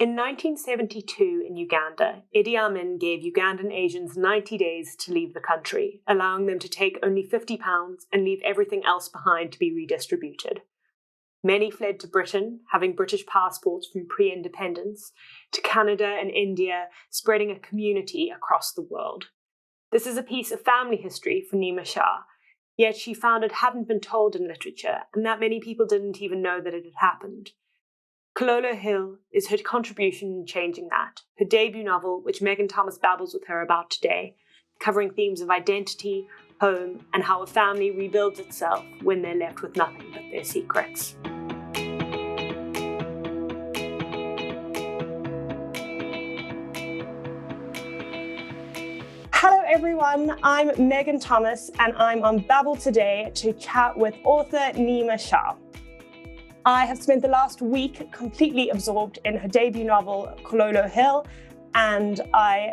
In 1972 in Uganda, Idi Amin gave Ugandan Asians 90 days to leave the country, allowing them to take only £50 and leave everything else behind to be redistributed. Many fled to Britain, having British passports from pre-independence, to Canada and India, spreading a community across the world. This is a piece of family history for Neema Shah, yet she found it hadn't been told in literature, and that many people didn't even know that it had happened. Kololo Hill is her contribution in changing that, her debut novel, which Megan Thomas babbles with her about today, covering themes of identity, home, and how a family rebuilds itself when they're left with nothing but their secrets. Hello everyone, I'm Megan Thomas and I'm on Babble today to chat with author Neema Shah. I have spent the last week completely absorbed in her debut novel, Kololo Hill, and I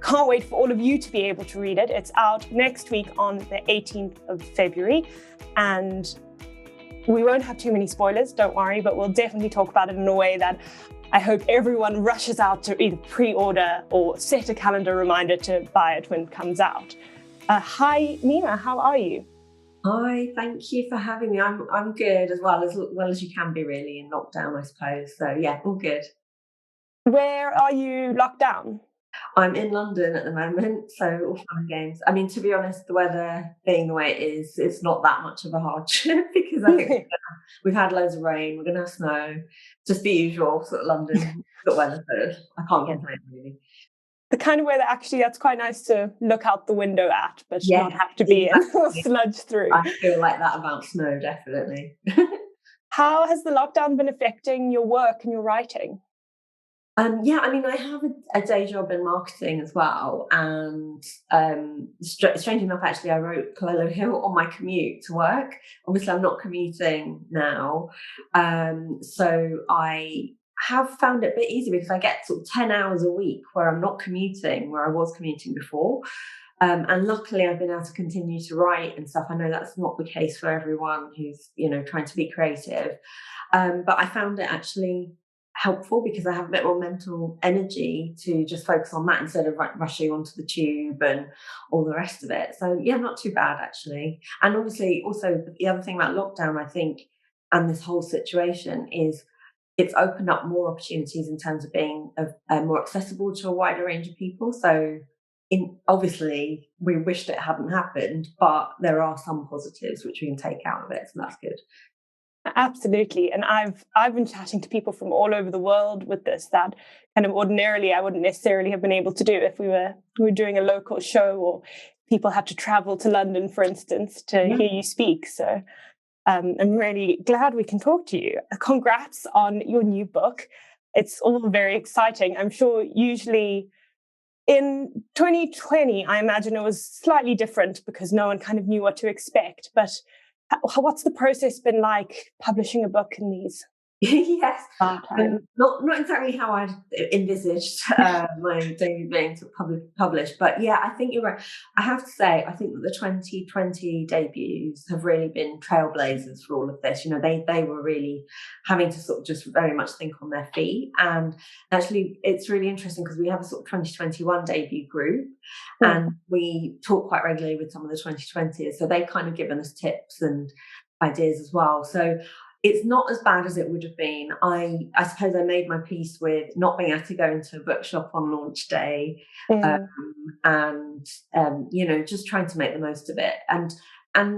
can't wait for all of you to be able to read it. It's out next week on the 18th of February, and we won't have too many spoilers, don't worry, but we'll definitely talk about it in a way that I hope everyone rushes out to either pre-order or set a calendar reminder to buy it when it comes out. Hi, Neema, how are you? Hi, thank you for having me. I'm good as well as you can be really in lockdown, I suppose. So yeah, all good. Where are you locked down? I'm in London at the moment, so all fun and games. I mean, to be honest, the weather being the way it is, it's not that much of a hardship because I think we've had loads of rain, we're going to have snow, just the usual sort of London sort of weather. So I can't complain really. The kind of weather actually that's quite nice to look out the window at, but not have to be in or sludge through. I feel like that about snow, definitely. How has the lockdown been affecting your work and your writing? I mean, I have a day job in marketing as well, and strange enough, actually, I wrote Kololo Hill on my commute to work. Obviously, I'm not commuting now, so I have found it a bit easier because I get sort of 10 hours a week where I'm not commuting, where I was commuting before. And luckily, I've been able to continue to write and stuff. I know that's not the case for everyone who's, trying to be creative. But I found it actually helpful because I have a bit more mental energy to just focus on that instead of rushing onto the tube and all the rest of it. So yeah, not too bad actually. And obviously, also the other thing about lockdown, I think, and this whole situation is it's opened up more opportunities in terms of being more accessible to a wider range of people. So obviously, we wished it hadn't happened, but there are some positives which we can take out of it, so that's good. Absolutely. And I've been chatting to people from all over the world with this that kind of ordinarily I wouldn't necessarily have been able to do if we were doing a local show or people had to travel to London, for instance, to hear you speak. So I'm really glad we can talk to you. Congrats on your new book. It's all very exciting. I'm sure usually in 2020, I imagine it was slightly different because no one kind of knew what to expect. But what's the process been like publishing a book in these? Yes, not exactly how I'd envisaged my debut being published, but yeah, I think you're right. I have to say, I think that the 2020 debuts have really been trailblazers for all of this. They were really having to sort of just very much think on their feet, and actually, it's really interesting because we have a sort of 2021 debut group, and we talk quite regularly with some of the 2020s, so they've kind of given us tips and ideas as well. So it's not as bad as it would have been. I suppose I made my peace with not being able to go into a bookshop on launch day, and just trying to make the most of it. And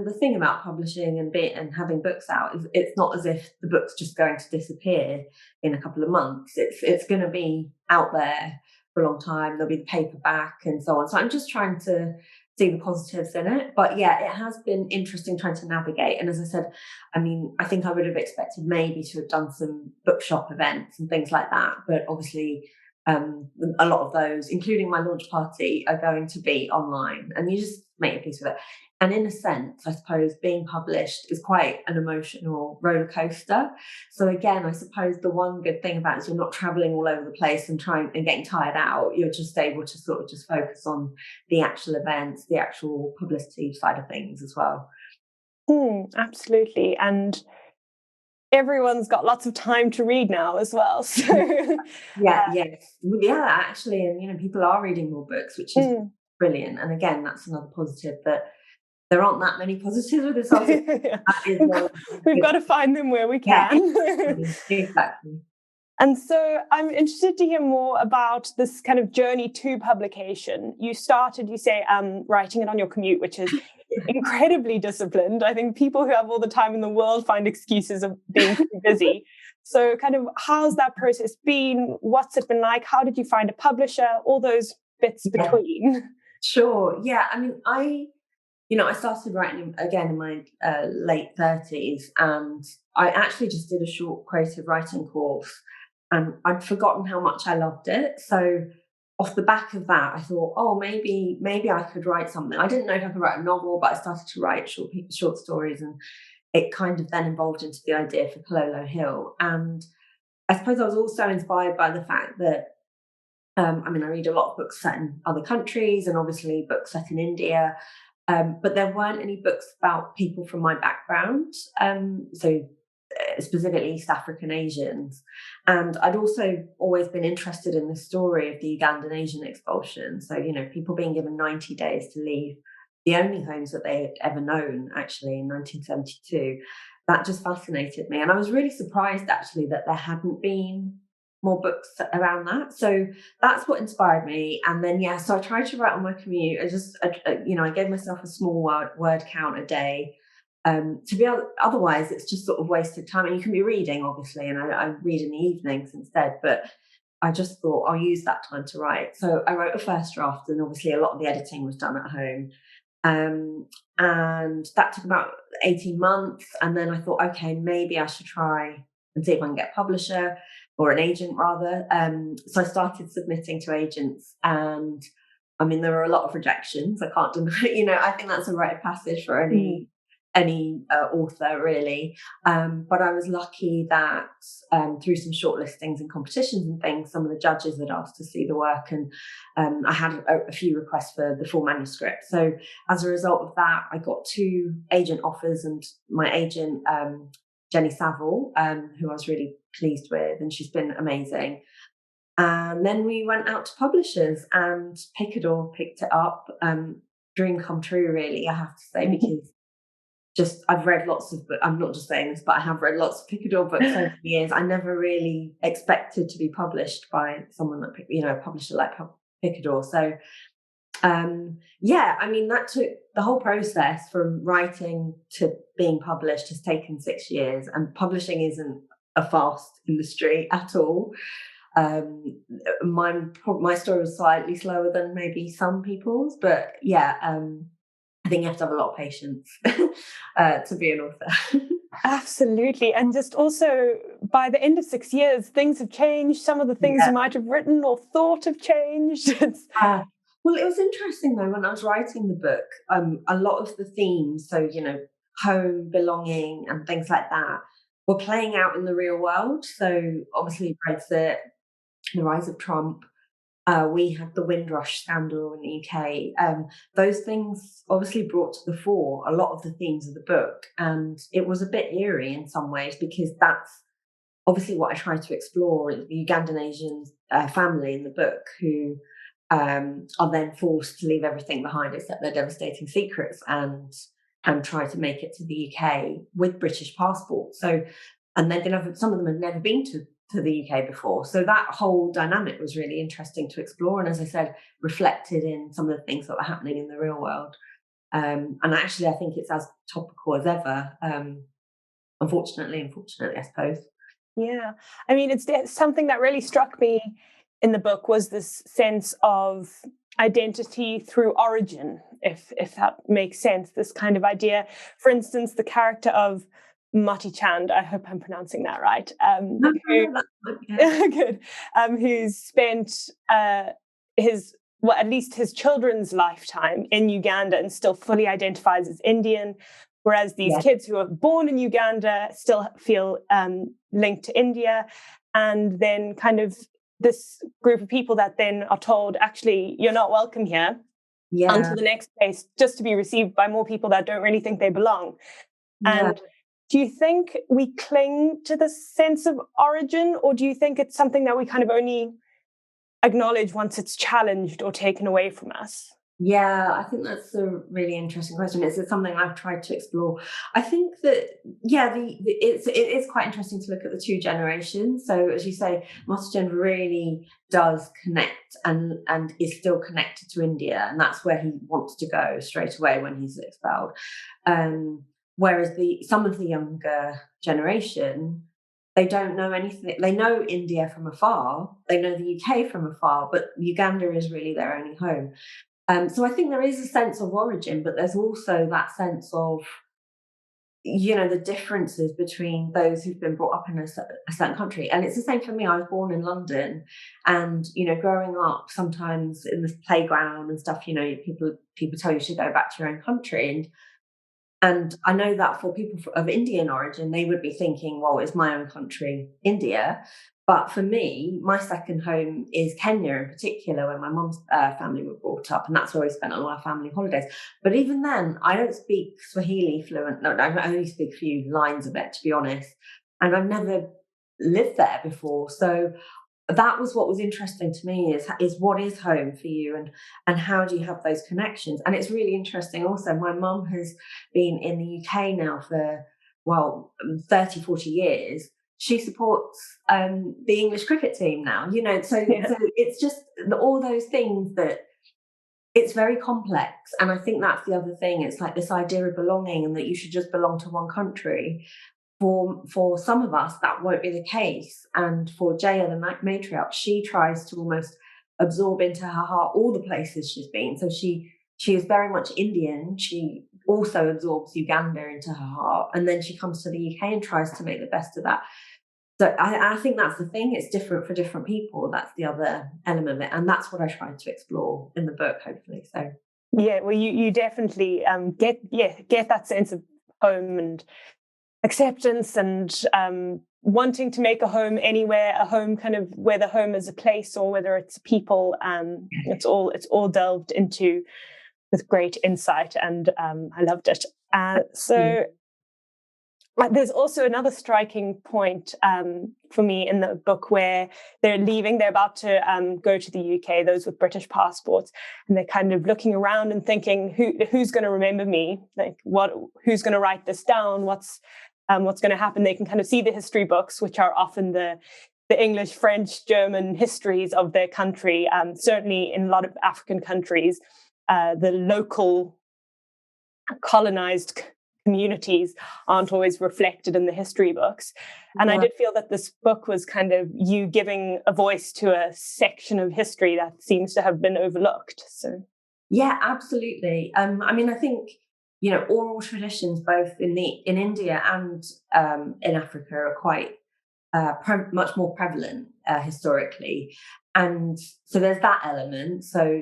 the thing about publishing and having books out is it's not as if the book's just going to disappear in a couple of months. It's going to be out there for a long time. There'll be the paperback and so on. So I'm just trying to see the positives in it. But yeah, it has been interesting trying to navigate. And as I said, I mean, I think I would have expected maybe to have done some bookshop events and things like that. But obviously, a lot of those, including my launch party, are going to be online. And you just make a peace with it. And in a sense, I suppose being published is quite an emotional roller coaster. So again, I suppose the one good thing about it is you're not traveling all over the place and getting tired out. You're just able to sort of just focus on the actual events, the actual publicity side of things as well. Absolutely. And everyone's got lots of time to read now as well. So actually, and people are reading more books, which is brilliant. And again, that's another positive, that there aren't that many positives with this article. We've got to find them where we can. Exactly. And so I'm interested to hear more about this kind of journey to publication. You started, you say, writing it on your commute, which is incredibly disciplined. I think people who have all the time in the world find excuses of being too busy. So kind of how's that process been? What's it been like? How did you find a publisher? All those bits between. Sure. Yeah. I mean, I started writing again in my late 30s, and I actually just did a short creative writing course, and I'd forgotten how much I loved it. So off the back of that, I thought, oh, maybe I could write something. I didn't know if I could write a novel, but I started to write short stories, and it kind of then evolved into the idea for Kololo Hill. And I suppose I was also inspired by the fact that, I read a lot of books set in other countries, and obviously books set in India, but there weren't any books about people from my background. Specifically East African Asians. And I'd also always been interested in the story of the Ugandan Asian expulsion. So, people being given 90 days to leave the only homes that they had ever known, actually, in 1972. That just fascinated me. And I was really surprised, actually, that there hadn't been more books around that. So that's what inspired me. And then, so I tried to write on my commute. I gave myself a small word count a day. Otherwise it's just sort of wasted time, and you can be reading, obviously, and I read in the evenings instead, but I just thought I'll use that time to write. So I wrote a first draft, and obviously a lot of the editing was done at home, and that took about 18 months. And then I thought, okay, maybe I should try and see if I can get a publisher, or an agent rather. So I started submitting to agents, and there were a lot of rejections, I can't deny. I think that's a rite of passage for any author, really. But I was lucky that through some shortlistings and competitions and things, some of the judges had asked to see the work, and I had a few requests for the full manuscript. So as a result of that, I got 2 agent offers, and my agent, Jenny Saville, who I was really pleased with, and she's been amazing. And then we went out to publishers, and Picador picked it up. Dream come true, really, I have to say, because I've read lots of books. I'm not just saying this, but I have read lots of Picador books over the years. I never really expected to be published by someone that, a publisher like Picador. So, that took the whole process from writing to being published has taken 6 years, and publishing isn't a fast industry at all. My story was slightly slower than maybe some people's, but I think you have to have a lot of patience to be an author. Absolutely. And just also, by the end of 6 years, things have changed. Some of the things you might have written or thought have changed. Well, it was interesting, though, when I was writing the book, a lot of the themes, so, home, belonging and things like that, were playing out in the real world. So obviously Brexit, the rise of Trump, we had the Windrush scandal in the UK. Those things obviously brought to the fore a lot of the themes of the book. And it was a bit eerie in some ways, because that's obviously what I tried to explore, the Ugandan Asian family in the book, who are then forced to leave everything behind except their devastating secrets, and try to make it to the UK with British passports. So, and some of them had never been to the UK before. So that whole dynamic was really interesting to explore. And as I said, reflected in some of the things that were happening in the real world. And actually, I think it's as topical as ever, unfortunately, I suppose. Yeah. It's something that really struck me in the book was this sense of identity through origin, if that makes sense, this kind of idea. For instance, the character of Mati Chand, I hope I'm pronouncing that right, who's spent at least his children's lifetime in Uganda and still fully identifies as Indian, whereas these kids who are born in Uganda still feel linked to India. And then kind of this group of people that then are told, actually, you're not welcome here, onto the next place, just to be received by more people that don't really think they belong. And Do you think we cling to the sense of origin, or do you think it's something that we kind of only acknowledge once it's challenged or taken away from us? Yeah, I think that's a really interesting question. It's something I've tried to explore. I think that it is quite interesting to look at the two generations. So as you say, Masterchand really does connect and is still connected to India, and that's where he wants to go straight away when he's expelled. Whereas some of the younger generation, they don't know anything. They know India from afar. They know the UK from afar, but Uganda is really their only home. So I think there is a sense of origin, but there's also that sense of, the differences between those who've been brought up in a certain country. And it's the same for me. I was born in London, and, growing up sometimes in the playground and stuff, people tell you to go back to your own country. And I know that for people of Indian origin, they would be thinking, well, it's my own country, India. But for me, my second home is Kenya in particular, where my mum's family were brought up, and that's where we spent all our family holidays. But even then, I don't speak Swahili fluent. No, I only speak a few lines of it, to be honest. And I've never lived there before. So that was what was interesting to me is what is home for you, and how do you have those connections? And it's really interesting also, my mum has been in the UK now for 30, 40 years. She supports the English cricket team now, so it's just all those things that it's very complex. And I think that's the other thing. It's like this idea of belonging and that you should just belong to one country. For some of us, that won't be the case. And for Jaya, the matriarch, she tries to almost absorb into her heart all the places she's been. So she is very much Indian. She also absorbs Uganda into her heart. And then she comes to the UK and tries to make the best of that. So I think that's the thing. It's different for different people. That's the other element of it. And that's what I tried to explore in the book, hopefully. So yeah, well, you definitely get that sense of home and acceptance and wanting to make a home anywhere, a home kind of whether home is a place or whether it's people. It's all delved into with great insight, and I loved it. There's also another striking point for me in the book where they're about to go to the UK, those with British passports, and they're kind of looking around and thinking, who's going to remember me? Like, who's going to write this down? What's going to happen? They can kind of see the history books, which are often the English, French, German histories of their country. Certainly in a lot of African countries, the local colonized communities aren't always reflected in the history books. And I did feel that this book was kind of you giving a voice to a section of history that seems to have been overlooked. So yeah, absolutely. I mean, I think, oral traditions both in India and in Africa are quite much more prevalent historically. And so there's that element. So,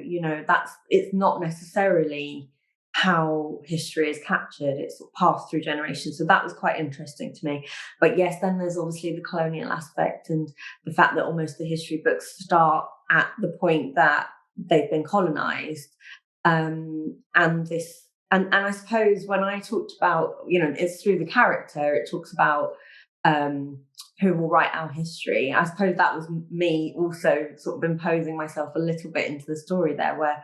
it's not necessarily how history is captured, it's passed through generations. So that was quite interesting to me. But yes, then there's obviously the colonial aspect and the fact that almost the history books start at the point that they've been colonized. And I suppose when I talked about, it's through the character, it talks about who will write our history. I suppose that was me also sort of imposing myself a little bit into the story there, where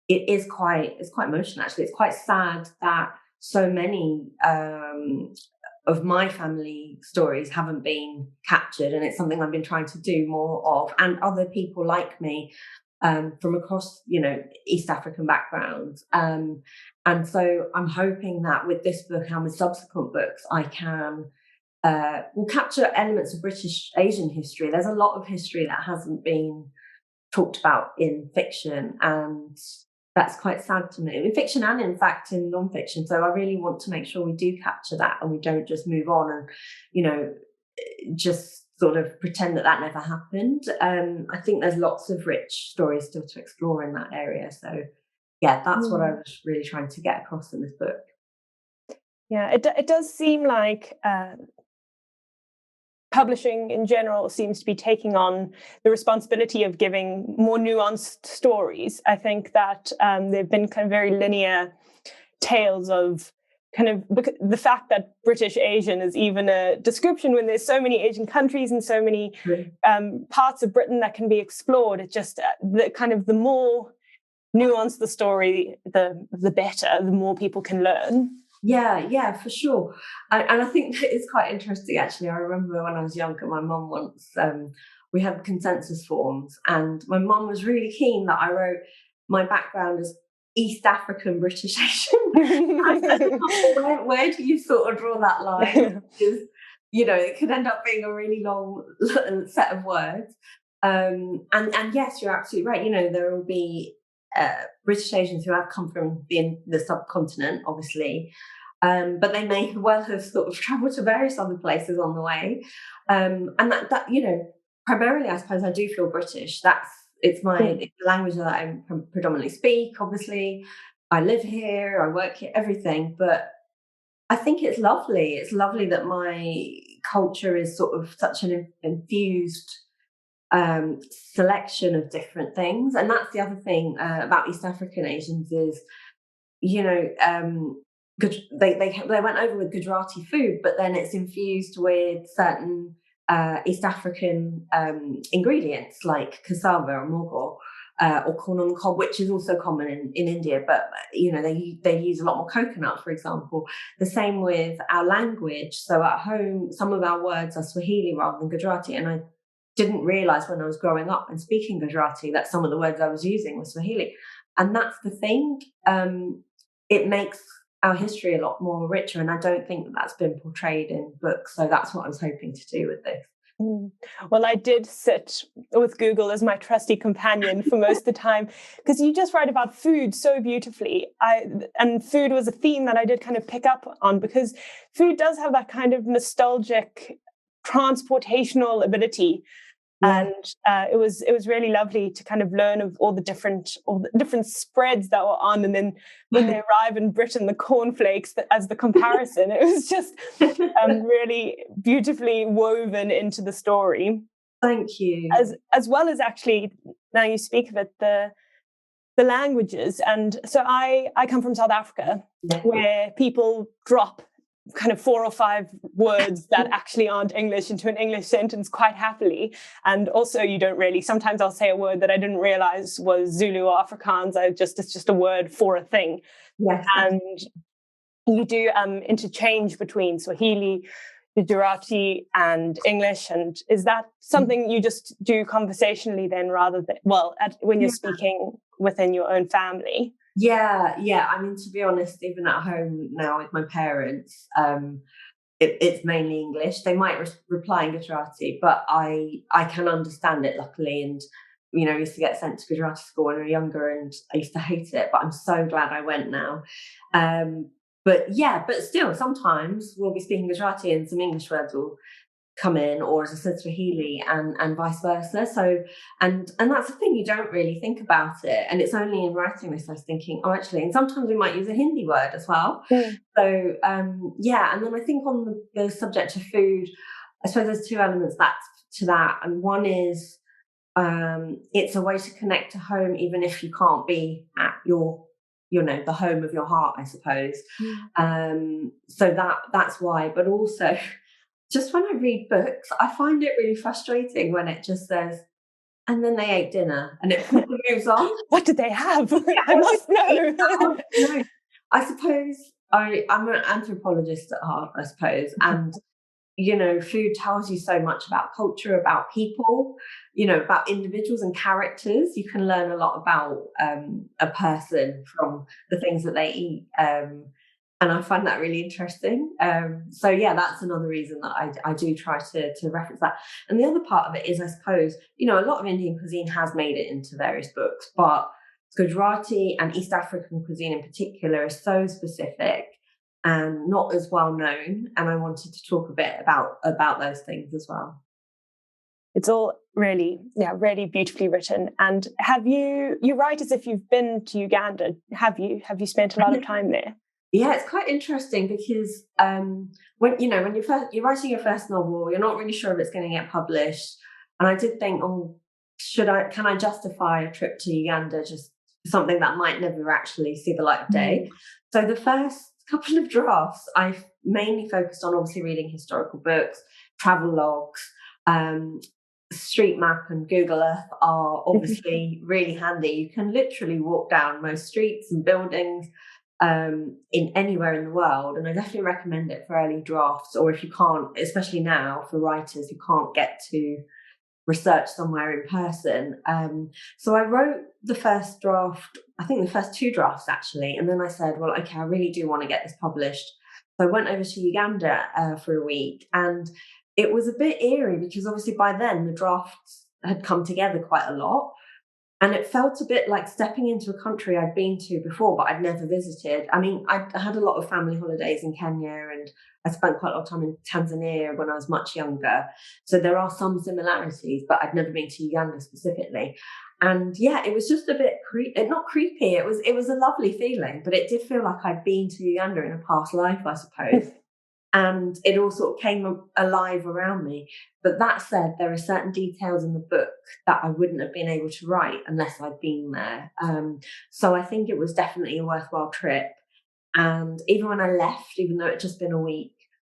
it's quite emotional, actually. It's quite sad that so many of my family stories haven't been captured, and it's something I've been trying to do more of, and other people like me from across, East African backgrounds. And so I'm hoping that with this book and with subsequent books, I can will capture elements of British Asian history. There's a lot of history that hasn't been talked about in fiction, and that's quite sad to me, in fiction and in fact in non-fiction. So I really want to make sure we do capture that and we don't just move on and, just sort of pretend that never happened. I think there's lots of rich stories still to explore in that area. So yeah, that's what I was really trying to get across in this book. Yeah, it does seem like publishing in general seems to be taking on the responsibility of giving more nuanced stories. I think that they've been kind of very linear tales of kind of the fact that British Asian is even a description when there's so many Asian countries and so many parts of Britain that can be explored. It just the more nuanced the story, the better, the more people can learn. Yeah, for sure. And I think that it's quite interesting, actually. I remember when I was younger, my mum once, we had consensus forms, and my mum was really keen that I wrote my background as East African British Asian. where do you sort of draw that line? Because, it could end up being a really long set of words. And yes, you're absolutely right. There will be British Asians who have come from the subcontinent, obviously, but they may well have sort of travelled to various other places on the way, and that primarily, I suppose, I do feel British. It's the language that I predominantly speak. Obviously, I live here, I work here, everything. But I think it's lovely. It's lovely that my culture is sort of such an infused selection of different things. And that's the other thing about East African Asians is, they went over with Gujarati food, but then it's infused with certain East African ingredients like cassava or mogo or corn on the cob, which is also common in India. But they use a lot more coconut, for example. The same with our language. So at home, some of our words are Swahili rather than Gujarati, and I didn't realize when I was growing up and speaking Gujarati that some of the words I was using were Swahili. And that's the thing. It makes our history a lot more richer, and I don't think that's been portrayed in books. So that's what I was hoping to do with this. Well, I did sit with Google as my trusty companion for most of the time, because you just write about food so beautifully. And food was a theme that I did kind of pick up on, because food does have that kind of nostalgic transportational ability. Yeah. And it was really lovely to kind of learn of all the different spreads that were on, and then when they arrive in Britain, the cornflakes as the comparison. It was just really beautifully woven into the story. Thank you. As well as, actually, now you speak of it, the languages. And so I come from South Africa, where people drop kind of 4 or 5 words that actually aren't English into an English sentence quite happily. And also, you don't really, sometimes I'll say a word that I didn't realize was Zulu or Afrikaans. It's just a word for a thing. Yes. And you do interchange between Swahili, Gujarati and English. And is that something you just do conversationally then, rather than, when you're speaking within your own family? Yeah. I mean, to be honest, even at home now with my parents, it's mainly English. They might reply in Gujarati, but I can understand it, luckily. And, I used to get sent to Gujarati school when I was younger, and I used to hate it, but I'm so glad I went now. But still, sometimes we'll be speaking Gujarati and some English words will come in, or as I said, Swahili, and vice versa. So, and that's the thing, you don't really think about it. And it's only in writing this I was thinking, actually, and sometimes we might use a Hindi word as well. So, and then I think on the subject of food, I suppose there's 2 elements to that. And one is, it's a way to connect to home, even if you can't be at your, the home of your heart, I suppose. So that's why. But also, just when I read books, I find it really frustrating when it just says, and then they ate dinner, and it moves on. What did they have? I must know. No. I suppose I'm an anthropologist at heart, I suppose. And, food tells you so much about culture, about people, about individuals and characters. You can learn a lot about a person from the things that they eat. And I find that really interesting. So, that's another reason that I do try to reference that. And the other part of it is, I suppose, a lot of Indian cuisine has made it into various books, but Gujarati and East African cuisine in particular is so specific and not as well known. And I wanted to talk a bit about those things as well. It's all really beautifully written. And you write as if you've been to Uganda. Have you spent a lot of time there? Yeah, it's quite interesting because when you're writing your first novel, you're not really sure if it's going to get published. And I did think, can I justify a trip to Uganda, just something that might never actually see the light of day? So the first couple of drafts, I've mainly focused on obviously reading historical books, travel logs. Street Map and Google Earth are obviously really handy. You can literally walk down most streets and buildings in anywhere in the world, and I definitely recommend it for early drafts, or if you can't, especially now for writers who can't get to research somewhere in person. So I wrote the first draft, I think the first two drafts actually, and then I said, well, okay, I really do want to get this published. So I went over to Uganda for a week, and it was a bit eerie because obviously by then the drafts had come together quite a lot. And it felt a bit like stepping into a country I'd been to before, but I'd never visited. I mean, I had a lot of family holidays in Kenya, and I spent quite a lot of time in Tanzania when I was much younger. So there are some similarities, but I'd never been to Uganda specifically. And yeah, it was just a bit not creepy. It was a lovely feeling, but it did feel like I'd been to Uganda in a past life, I suppose. And it all sort of came alive around me. But that said, there are certain details in the book that I wouldn't have been able to write unless I'd been there. So I think it was definitely a worthwhile trip. And even when I left, even though it had just been a week,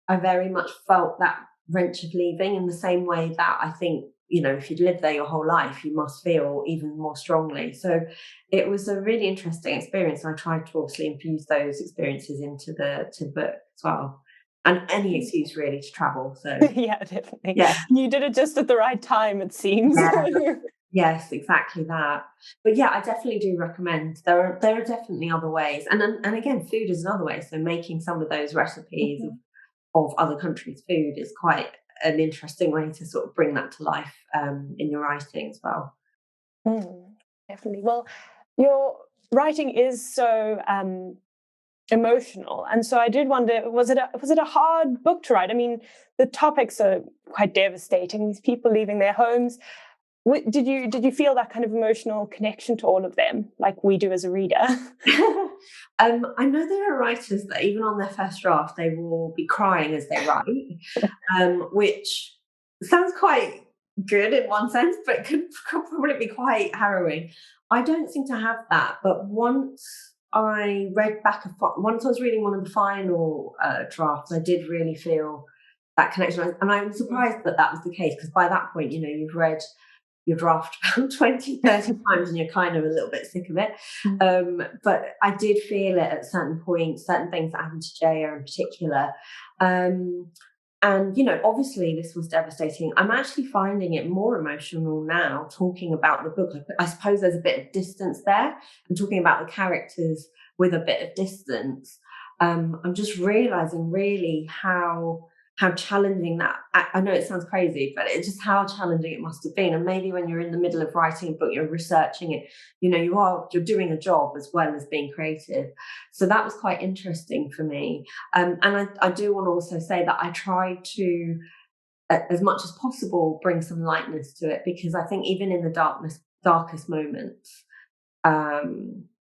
I very much felt that wrench of leaving in the same way that I think, you know, if you'd lived there your whole life, you must feel even more strongly. So it was a really interesting experience. And I tried to obviously infuse those experiences into the book as well. And any excuse really to travel. So yeah, definitely. Yeah. You did it just at the right time, it seems. Yeah. Yes, exactly that. But yeah, I definitely do recommend. There are definitely other ways. And again, food is another way. So making some of those recipes of other countries' food is quite an interesting way to sort of bring that to life in your writing as well. Definitely. Well, your writing is so emotional, and so I did wonder, was it a hard book to write? I mean, the topics are quite devastating. These people leaving their homes. Did you feel that kind of emotional connection to all of them, like we do as a reader? I know there are writers that even on their first draft they will be crying as they write, which sounds quite good in one sense, but could probably be quite harrowing. I don't seem to have that, but once I was reading one of the final drafts, I did really feel that connection, and I'm surprised that was the case, because by that point, you know, you've read your draft about 20, 30 times and you're kind of a little bit sick of it. But I did feel it at certain points, certain things that happened to Jaya in particular. And, you know, obviously this was devastating. I'm actually finding it more emotional now talking about the book. I suppose there's a bit of distance there. I'm talking about the characters with a bit of distance. I'm just realising really how challenging that, I know it sounds crazy, but it's just how challenging it must have been. And maybe when you're in the middle of writing a book, you're researching it, you know, you're doing a job as well as being creative. So that was quite interesting for me. And I do want to also say that I tried to, as much as possible, bring some lightness to it, because I think even in the darkest moments,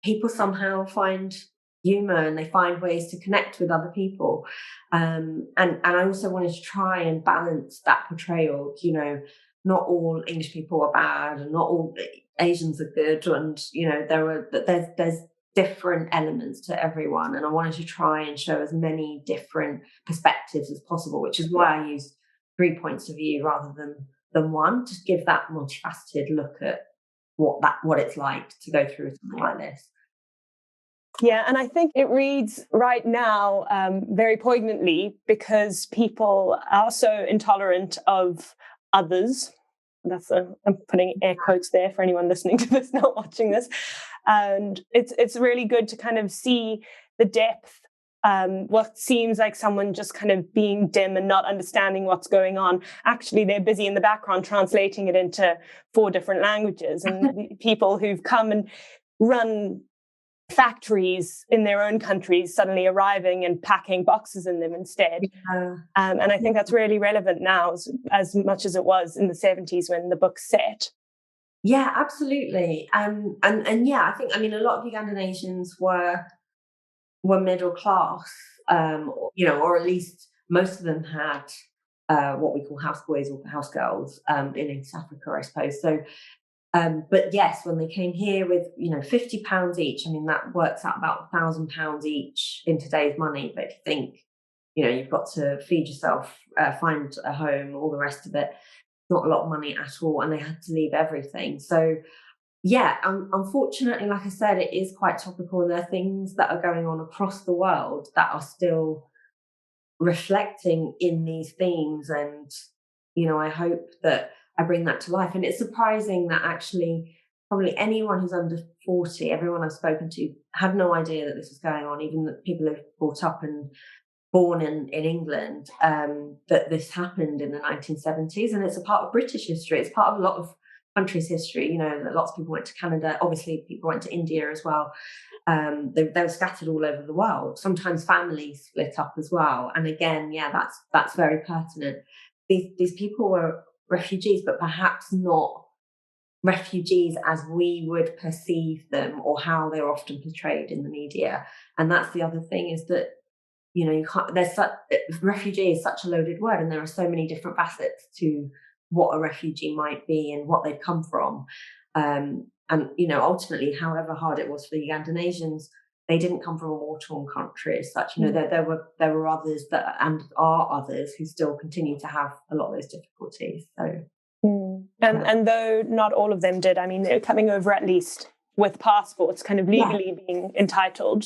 people somehow find humor and they find ways to connect with other people. And I also wanted to try and balance that portrayal. You know, not all English people are bad and not all Asians are good. And, you know, there's different elements to everyone. And I wanted to try and show as many different perspectives as possible, which is why I used 3 points of view rather than one, to give that multifaceted look at what it's like to go through something like this. Yeah, and I think it reads right now very poignantly because people are so intolerant of others. I'm putting air quotes there for anyone listening to this, not watching this. And it's really good to kind of see the depth. What seems like someone just kind of being dim and not understanding what's going on. Actually, they're busy in the background translating it into 4 different languages. And people who've come and run factories in their own countries suddenly arriving and packing boxes in them instead. And I think that's really relevant now as much as it was in the 70s when the book's set. Yeah, absolutely. And yeah, I think, I mean, a lot of Ugandan Asians were middle class, you know, or at least most of them had what we call houseboys or housegirls in East Africa, I suppose. So But yes, when they came here with, £50 each, I mean, that works out about £1,000 each in today's money. But if you think, you've got to feed yourself, find a home, all the rest of it, not a lot of money at all. And they had to leave everything. So yeah, unfortunately, like I said, it is quite topical. And there are things that are going on across the world that are still reflecting in these themes. And, I hope that I bring that to life. And it's surprising that actually probably anyone who's under 40, everyone I've spoken to, had no idea that this was going on, even the people who've brought up and born in England, that this happened in the 1970s. And it's a part of British history. It's part of a lot of countries' history. Lots of people went to Canada. Obviously, people went to India as well. They were scattered all over the world. Sometimes families split up as well. And again, yeah, that's very pertinent. These people were refugees, but perhaps not refugees as we would perceive them, or how they're often portrayed in the media. And that's the other thing, is that you can't. Refugee is such a loaded word, and there are so many different facets to what a refugee might be and what they've come from. And ultimately, however hard it was for the Ugandan Asians, they didn't come from a war-torn country as such. There were others that, and are others, who still continue to have a lot of those difficulties. So, and though not all of them did, I mean, they're coming over at least with passports, kind of legally being entitled,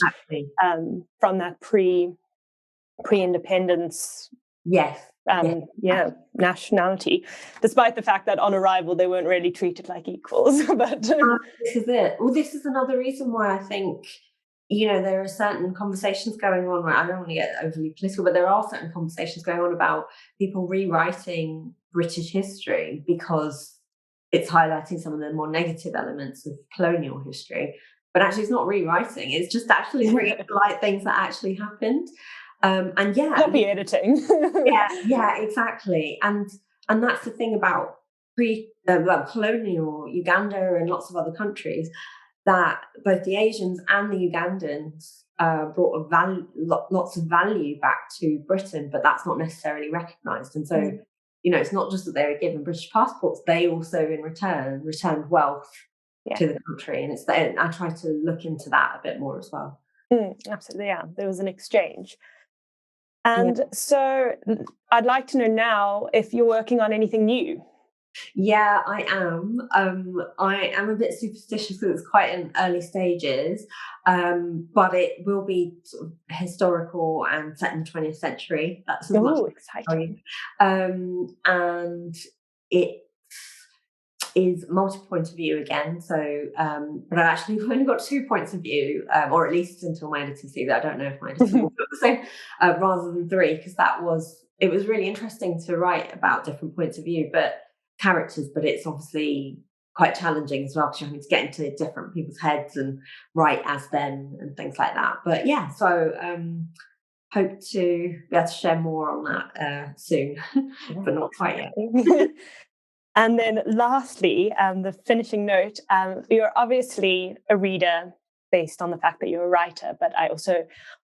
from that pre-independence. Yes. Nationality, despite the fact that on arrival they weren't really treated like equals. But this is it. Well, this is another reason why I think, there are certain conversations going on, I don't want to get overly political, but there are certain conversations going on about people rewriting British history because it's highlighting some of the more negative elements of colonial history. But actually, it's not rewriting. It's just actually like things that actually happened. Copy editing. yeah, exactly. And that's the thing about colonial Uganda and lots of other countries, that both the Asians and the Ugandans brought lots of value back to Britain, but that's not necessarily recognised. And so, it's not just that they were given British passports; they also, in return, returned wealth to the country. And I try to look into that a bit more as well. Absolutely, yeah. There was an exchange. And so I'd like to know now if you're working on anything new. Yeah, I am. I am a bit superstitious because it's quite in early stages, but it will be sort of historical and set in the 20th century. That's as much exciting. And it is multi-point of view again. So, but I've actually only got 2 points of view, or at least until my editor sees that. I don't know if my editor will put the same, rather than 3, because it was really interesting to write about different points of view, but characters, but it's obviously quite challenging as well, because you're having to get into different people's heads and write as them and things like that. But yeah, so hope to be able to share more on that soon, but not quite yet. And then lastly, the finishing note, you're obviously a reader based on the fact that you're a writer, but I also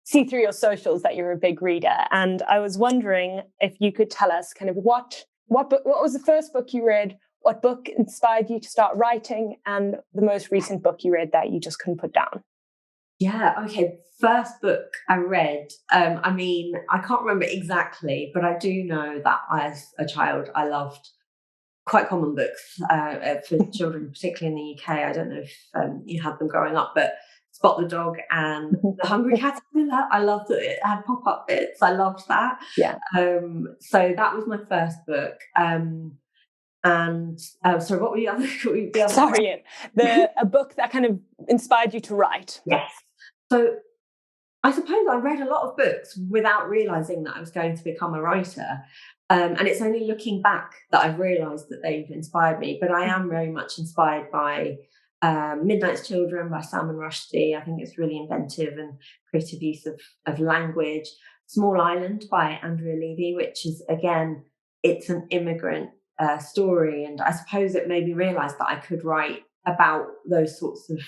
see through your socials that you're a big reader. And I was wondering if you could tell us kind of what was the first book you read, what book inspired you to start writing, and the most recent book you read that you just couldn't put down. Yeah, okay. First book I read, I mean, I can't remember exactly, but I do know that as a child, I loved quite common books for children, particularly in the UK. I don't know if you had them growing up, but Spot the Dog and The Hungry Caterpillar. I loved it. It had pop-up bits. I loved that. Yeah. So that was my first book. Sorry, what were the other? Sorry, a book that kind of inspired you to write. Yes. So I suppose I read a lot of books without realising that I was going to become a writer. And it's only looking back that I've realised that they've inspired me. But I am very much inspired by Midnight's Children by Salman Rushdie. I think it's really inventive and creative use of language. Small Island by Andrea Levy, which is, again, it's an immigrant story. And I suppose it made me realise that I could write about those sorts of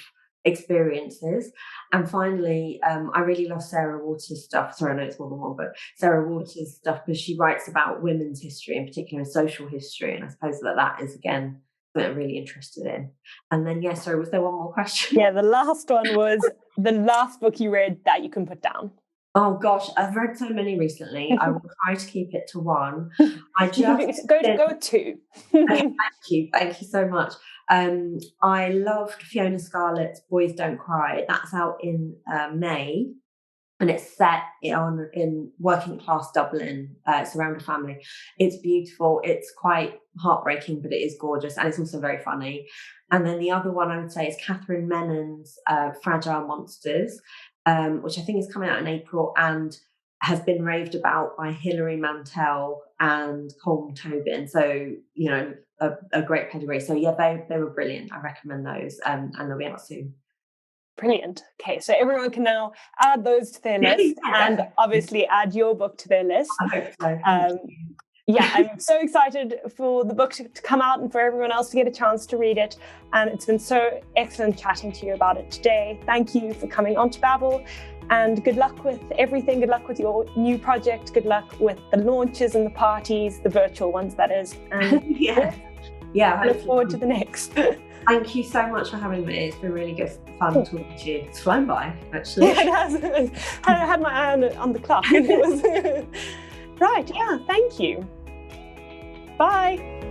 experiences. And finally, I really love Sarah Waters' stuff. Sorry, I know it's more than one, but Sarah Waters' stuff, because she writes about women's history, in particular social history. And I suppose that is, again, something I'm really interested in. And then, yeah, sorry, was there one more question? Yeah, the last one was the last book you read that you can put down. Oh gosh, I've read so many recently. I will try to keep it to one. I just go with two. Thank you so much. I loved Fiona Scarlett's Boys Don't Cry. That's out in May, and it's set in working class Dublin. It's around a family. It's beautiful. It's quite heartbreaking, but it is gorgeous, and it's also very funny. And then the other one I would say is Catherine Menon's Fragile Monsters, which I think is coming out in April and has been raved about by Hilary Mantel and Colm Tobin. So, you know, a great pedigree. So yeah, they were brilliant. I recommend those, and they'll be out soon. Brilliant. Okay, so everyone can now add those to their list and obviously add your book to their list. I hope so. Yeah, I'm so excited for the book to come out and for everyone else to get a chance to read it. And it's been so excellent chatting to you about it today. Thank you for coming on to Babble, and good luck with everything. Good luck with your new project. Good luck with the launches and the parties, the virtual ones, that is. And yeah, I look forward to the next. Thank you so much for having me. It's been really good fun talking to you. It's flown by, actually. Yeah, it has. I had my eye on the clock. And it was right, yeah, thank you. Bye.